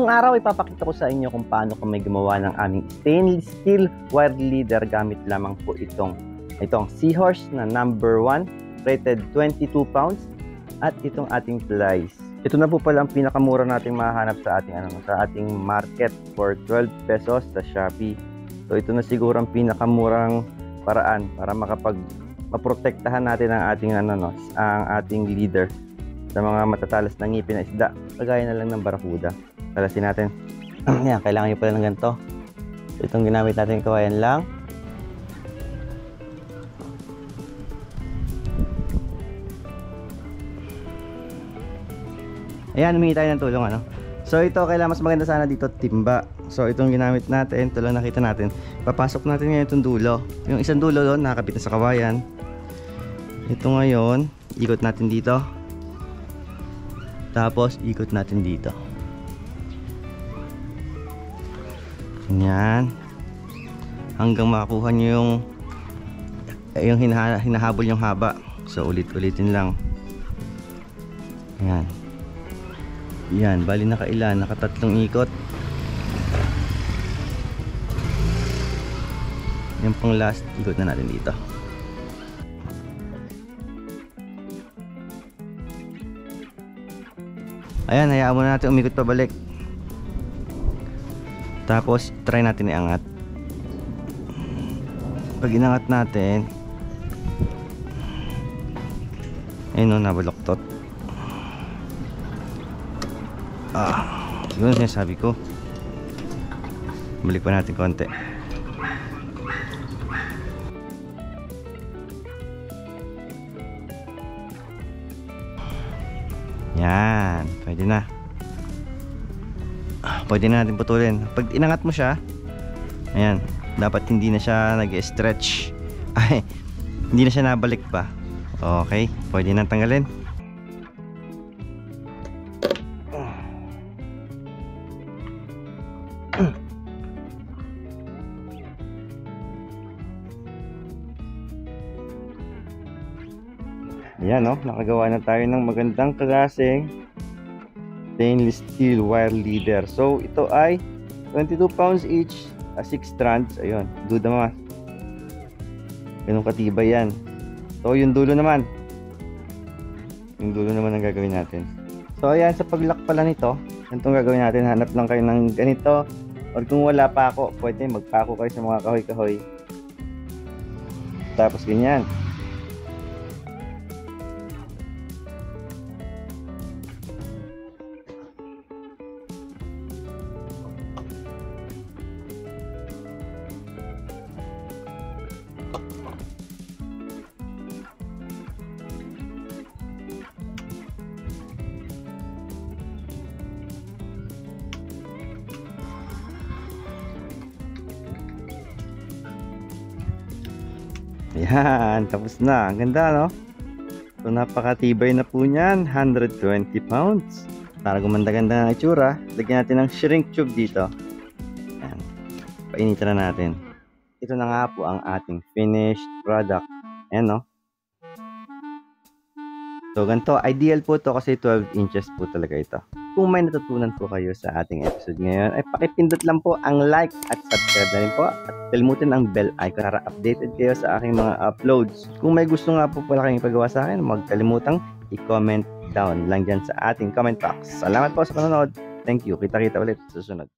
Ngayong araw, ipapakita ko sa inyo kung paano kami gumawa ng aming stainless steel wire leader gamit lamang po itong Seahorse na number 1, rated 22 pounds, at itong ating plies. Ito na po pala ang pinakamura nating mahanap sa ating market for 12 pesos sa Shopee. So ito na siguro ang pinakamurang paraan para maprotektahan natin ang ating leader sa mga matatalas na ngipin na isda, kagaya na lang ng barakuda. Talasin natin. Yan, kailangan nyo pala ng ganito. So, itong ginamit natin, kawayan lang. Ayan, humingi tayo ng tulong, So ito, kailangan mas maganda sana dito, timba. So itong ginamit natin, ito lang nakita natin. Papasok natin ngayon itong dulo. Yung isang dulo doon, nakakapit na sa kawayan. Ito ngayon, ikot natin dito. Tapos, ikot natin dito. Yan. Hanggang makakuha nyo yung hinahabol yung haba. So ulit-ulitin lang. Yan. Yan, bali nakailan, nakatatlong ikot. Yung pang last, ikot na natin dito. Ayan, hayaan muna natin umikot pabalik. Tapos, try natin iangat. Pag inangat natin, ayun o, nabaloktot. Siguro sinasabi ko. Balik pa natin konti. Yan, pwede na. Pwede na natin putulin. Pag inangat mo siya, ayan, dapat hindi na siya nag-stretch. Ay, hindi na siya nabalik pa. Okay, pwede na tanggalin. Ayan, nakagawa na tayo ng magandang klaseng stainless steel wire leader. So ito ay 22 pounds each, 6 strands. Ayun, duda mas ganun katibay yan. So yung dulo naman ang gagawin natin. So ayan, sa paglock pala nito, ganitong gagawin natin. Hanap lang kayo ng ganito, or kung wala pa ako, pwede magpako kayo sa mga kahoy-kahoy. Tapos ganyan. Ayan, tapos na. Ang ganda, no? So napakatibay na po niyan. 120 pounds. Para gumanda-ganda ng itsura, lagyan natin ng shrink tube dito. Ayan. Painitan na natin. Ito na nga po ang ating finished product. Ayan, no? So ganito, ideal po to kasi 12 inches po talaga ito. Kung may natutunan po kayo sa ating episode ngayon, ay pakipindot lang po ang like at subscribe na rin po. At kalimutan ang bell icon para updated kayo sa aking mga uploads. Kung may gusto nga po pala kayong ipagawa sa akin, huwag kalimutang i-comment down lang dyan sa ating comment box. Salamat po sa panonood. Thank you. Kita-kita ulit sa susunod.